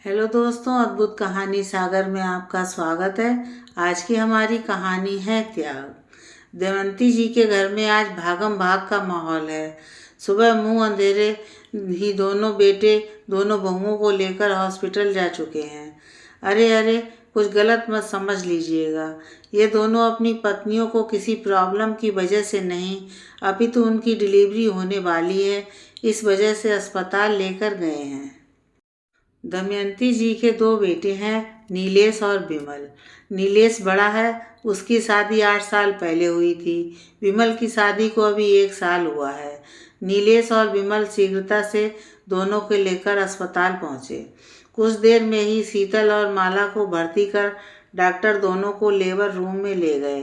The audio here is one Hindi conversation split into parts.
हेलो दोस्तों, अद्भुत कहानी सागर में आपका स्वागत है। आज की हमारी कहानी है त्याग। दमयंती जी के घर में आज भागम भाग का माहौल है। सुबह मुंह अंधेरे ही दोनों बेटे दोनों बहुओं को लेकर हॉस्पिटल जा चुके हैं। अरे अरे, कुछ गलत मत समझ लीजिएगा। ये दोनों अपनी पत्नियों को किसी प्रॉब्लम की वजह से नहीं, अपितु उनकी डिलीवरी होने वाली है, इस वजह से अस्पताल लेकर गए हैं। दमयंती जी के दो बेटे हैं, नीलेश और विमल। नीलेश बड़ा है, उसकी शादी 8 साल पहले हुई थी। विमल की शादी को अभी 1 साल हुआ है। नीलेश और विमल शीघ्रता से दोनों को लेकर अस्पताल पहुंचे। कुछ देर में ही शीतल और माला को भर्ती कर डॉक्टर दोनों को लेबर रूम में ले गए।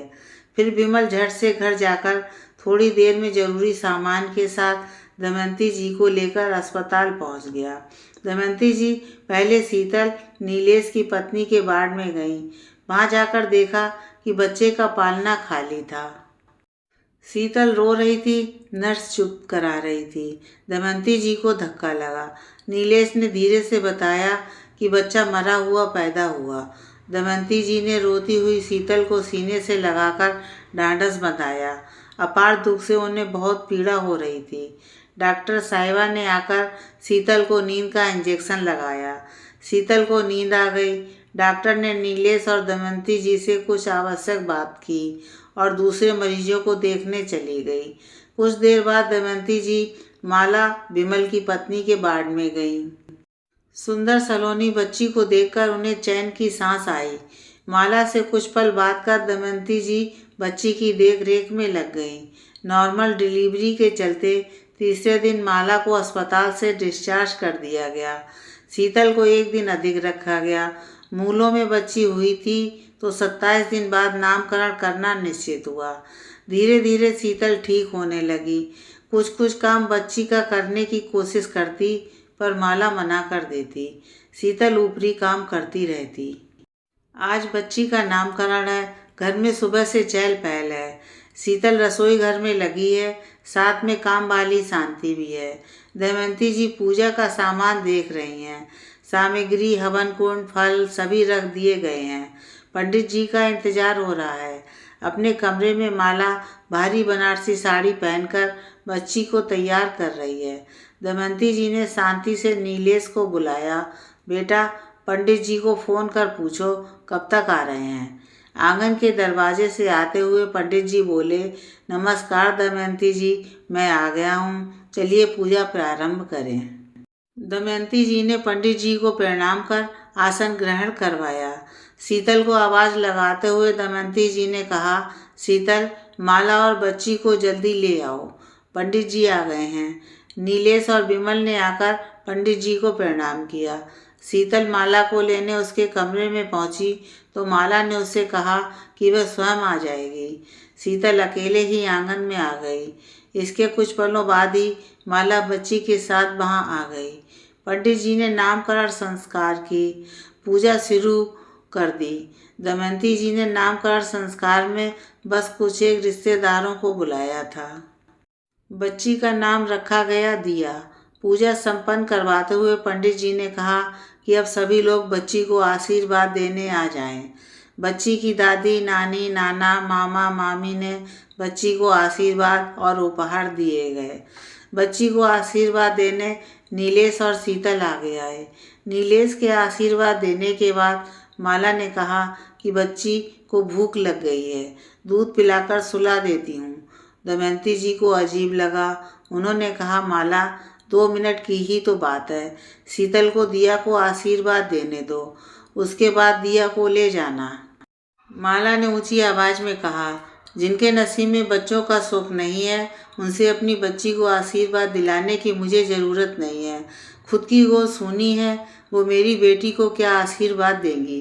फिर विमल झट से घर जाकर थोड़ी देर में जरूरी सामान के साथ दमयंती जी को लेकर अस्पताल पहुंच गया। दमयंती जी पहले शीतल, नीलेश की पत्नी के वार्ड में गईं। वहां जाकर देखा कि बच्चे का पालना खाली था। शीतल रो रही थी, नर्स चुप करा रही थी। दमयंती जी को धक्का लगा। नीलेश ने धीरे से बताया कि बच्चा मरा हुआ पैदा हुआ। दमयंती जी ने रोती हुई शीतल को सीने से लगाकर ढांढस बंधाया। अपार दुख से उन्हें बहुत पीड़ा हो रही थी। डॉक्टर साहिबा ने आकर शीतल को नींद का इंजेक्शन लगाया। शीतल को नींद आ गई। डॉक्टर ने नीलेश और दमयंती जी से कुछ आवश्यक बात की और दूसरे मरीजों को देखने चली गई। कुछ देर बाद दमयंती जी माला, विमल की पत्नी के वार्ड में गईं। सुंदर सलोनी बच्ची को देखकर उन्हें चैन की सांस आई। माला से कुछ पल बात कर दमयंती जी बच्ची की देख रेख में लग गईं। नॉर्मल डिलीवरी के चलते तीसरे दिन माला को अस्पताल से डिस्चार्ज कर दिया गया। शीतल को 1 दिन अधिक रखा गया। मूलों में बच्ची हुई थी तो 27 दिन बाद नामकरण करना निश्चित हुआ। धीरे धीरे शीतल ठीक होने लगी। कुछ कुछ काम बच्ची का करने की कोशिश करती, पर माला मना कर देती। शीतल ऊपरी काम करती रहती। आज बच्ची का नामकरण है। घर में सुबह से चहल पहल है। शीतल रसोई घर में लगी है, साथ में काम वाली शांति भी है। दमयंती जी पूजा का सामान देख रही हैं। सामग्री, हवन कुंड, फल सभी रख दिए गए हैं। पंडित जी का इंतजार हो रहा है। अपने कमरे में माला भारी बनारसी साड़ी पहनकर बच्ची को तैयार कर रही है। दमयंती जी ने शांति से नीलेश को बुलाया। बेटा, पंडित जी को फ़ोन कर पूछो कब तक आ रहे हैं। आंगन के दरवाजे से आते हुए पंडित जी बोले, नमस्कार दमयंती जी, मैं आ गया हूँ, चलिए पूजा प्रारंभ करें। दमयंती जी ने पंडित जी को प्रणाम कर आसन ग्रहण करवाया। शीतल को आवाज़ लगाते हुए दमयंती जी ने कहा, शीतल, माला और बच्ची को जल्दी ले आओ, पंडित जी आ गए हैं। नीलेश और विमल ने आकर पंडित जी को प्रणाम किया। शीतल माला को लेने उसके कमरे में पहुंची तो माला ने उससे कहा कि वह स्वयं आ जाएगी। शीतल अकेले ही आंगन में आ गई। इसके कुछ पलों बाद ही माला बच्ची के साथ वहां आ गई। पंडित जी ने नामकरण संस्कार की, पूजा शुरू कर दी। दमयंती जी ने नामकरण संस्कार में बस कुछ एक रिश्तेदारों को बुलाया था। बच्ची का नाम रखा गया दिया। पूजा संपन्न करवाते हुए पंडित जी ने कहा कि अब सभी लोग बच्ची को आशीर्वाद देने आ जाएं। बच्ची की दादी, नानी, नाना, मामा, मामी ने बच्ची को आशीर्वाद और उपहार दिए गए। बच्ची को आशीर्वाद देने नीलेश और शीतल आगे आए। नीलेश के आशीर्वाद देने के बाद माला ने कहा कि बच्ची को भूख लग गई है, दूध पिलाकर सुला देती हूँ। दमयंती जी को अजीब लगा। उन्होंने कहा, माला, 2 मिनट की ही तो बात है। शीतल को दिया को आशीर्वाद देने दो, उसके बाद दिया को ले जाना। माला ने ऊंची आवाज में कहा, जिनके नसीब में बच्चों का सुख नहीं है उनसे अपनी बच्ची को आशीर्वाद दिलाने की मुझे ज़रूरत नहीं है। खुद की गोद सूनी है, वो मेरी बेटी को क्या आशीर्वाद देंगी।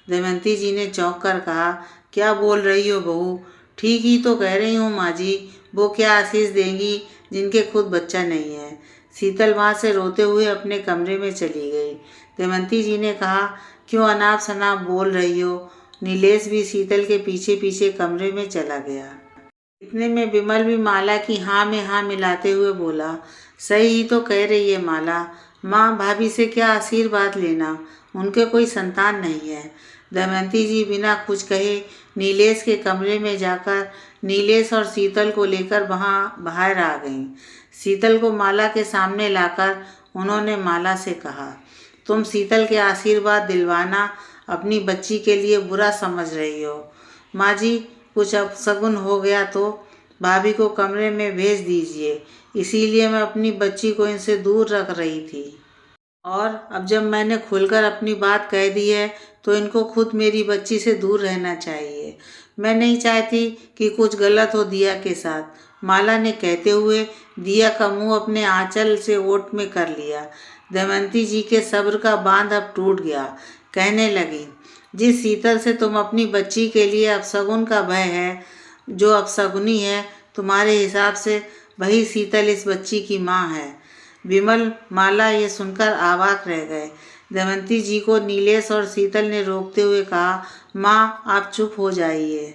दमयंती जी ने चौंक कर कहा, क्या बोल रही हो बहू। ठीक ही तो कह रही हूँ माँ जी, वो क्या आशीष देंगी जिनके खुद बच्चा नहीं है। शीतल वहाँ से रोते हुए अपने कमरे में चली गई। दमयंती जी ने कहा, क्यों अनाप शनाप बोल रही हो। नीलेश भी शीतल के पीछे पीछे कमरे में चला गया। इतने में विमल भी माला की हाँ में हाँ मिलाते हुए बोला, सही ही तो कह रही है माला। माँ, भाभी से क्या आशीर्वाद लेना, उनके कोई संतान नहीं है। दमयंती जी बिना कुछ कहे नीलेश के कमरे में जाकर नीलेश और शीतल को लेकर वहाँ बाहर आ गईं। शीतल को माला के सामने लाकर उन्होंने माला से कहा, तुम शीतल के आशीर्वाद दिलवाना अपनी बच्ची के लिए बुरा समझ रही हो। माँ जी, कुछ अपशगुन हो गया तो भाभी को कमरे में भेज दीजिए, इसीलिए मैं अपनी बच्ची को इनसे दूर रख रही थी। और अब जब मैंने खुलकर अपनी बात कह दी है तो इनको खुद मेरी बच्ची से दूर रहना चाहिए। मैं नहीं चाहती कि कुछ गलत हो दिया के साथ, माला ने कहते हुए दिया का मुंह अपने आंचल से ओट में कर लिया। दमयंती जी के सब्र का बांध अब टूट गया। कहने लगी, जिस शीतल से तुम अपनी बच्ची के लिए अपशगुन का भय है, जो अपशगुनी है, तुम्हारे हिसाब से वही शीतल इस बच्ची की माँ है। विमल, माला ये सुनकर अवाक रह गए। दमयंती जी को नीलेश और शीतल ने रोकते हुए कहा, माँ, आप चुप हो जाइए।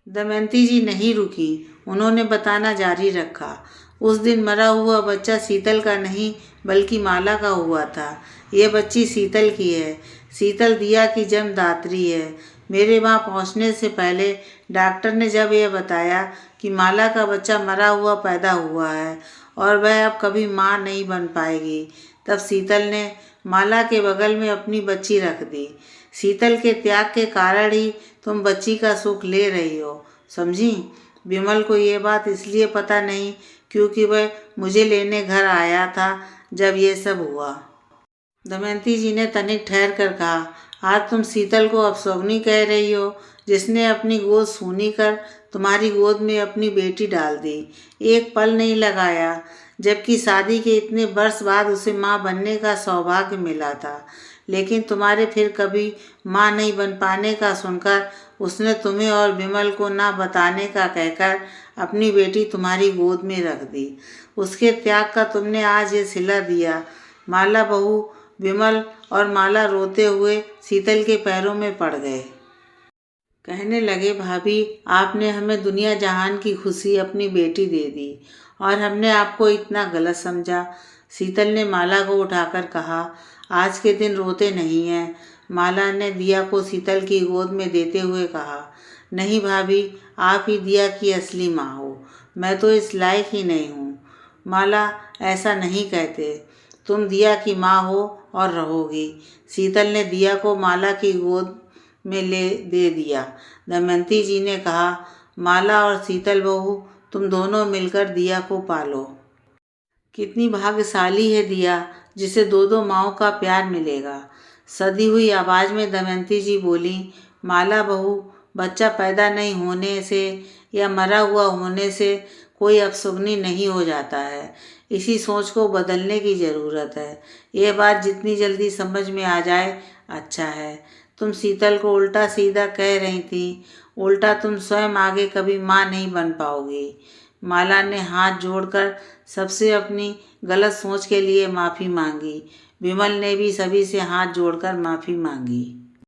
दमयंती जी नहीं रुकी, उन्होंने बताना जारी रखा। उस दिन मरा हुआ बच्चा शीतल का नहीं बल्कि माला का हुआ था। ये बच्ची शीतल की है। शीतल दिया की जन्मदात्री है। मेरे वहाँ पहुँचने से पहले डॉक्टर ने जब यह बताया कि माला का बच्चा मरा हुआ पैदा हुआ है और वह अब कभी माँ नहीं बन पाएगी, तब शीतल ने माला के बगल में अपनी बच्ची रख दी। शीतल के त्याग के कारण ही तुम बच्ची का सुख ले रही हो, समझी? विमल को ये बात इसलिए पता नहीं क्योंकि वह मुझे लेने घर आया था जब ये सब हुआ। दमयंती जी ने तनिक ठहर कर कहा, आज तुम शीतल को अपशगुनी कह रही हो, जिसने अपनी गोद सूनी कर तुम्हारी गोद में अपनी बेटी डाल दी। एक पल नहीं लगाया, जबकि शादी के इतने वर्ष बाद उसे माँ बनने का सौभाग्य मिला था। लेकिन तुम्हारे फिर कभी माँ नहीं बन पाने का सुनकर उसने तुम्हें और विमल को ना बताने का कहकर अपनी बेटी तुम्हारी गोद में रख दी। उसके त्याग का तुमने आज ये सिला दिया। माला बहू, विमल और माला रोते हुए शीतल के पैरों में पड़ गए। कहने लगे, भाभी, आपने हमें दुनिया जहान की खुशी अपनी बेटी दे दी और हमने आपको इतना गलत समझा। शीतल ने माला को उठाकर कहा, आज के दिन रोते नहीं हैं। माला ने दिया को शीतल की गोद में देते हुए कहा, नहीं भाभी, आप ही दिया की असली माँ हो, मैं तो इस लायक ही नहीं हूँ। माला, ऐसा नहीं कहते, तुम दिया की माँ हो और रहोगी। शीतल ने दिया को माला की गोद में दे दिया। दमयंती जी ने कहा, माला और शीतल बहू, तुम दोनों मिलकर दिया को पालो। कितनी भाग्यशाली है दिया, जिसे दो दो माँओं का प्यार मिलेगा। सधी हुई आवाज़ में दमयंती जी बोली, माला बहू, बच्चा पैदा नहीं होने से या मरा हुआ होने से कोई अपशगुनी नहीं हो जाता है। इसी सोच को बदलने की ज़रूरत है। ये बात जितनी जल्दी समझ में आ जाए अच्छा है। तुम शीतल को उल्टा सीधा कह रही थी, उल्टा तुम स्वयं आगे कभी माँ नहीं बन पाओगी। माला ने हाथ जोड़कर सबसे अपनी गलत सोच के लिए माफ़ी मांगी। विमल ने भी सभी से हाथ जोड़कर माफ़ी मांगी।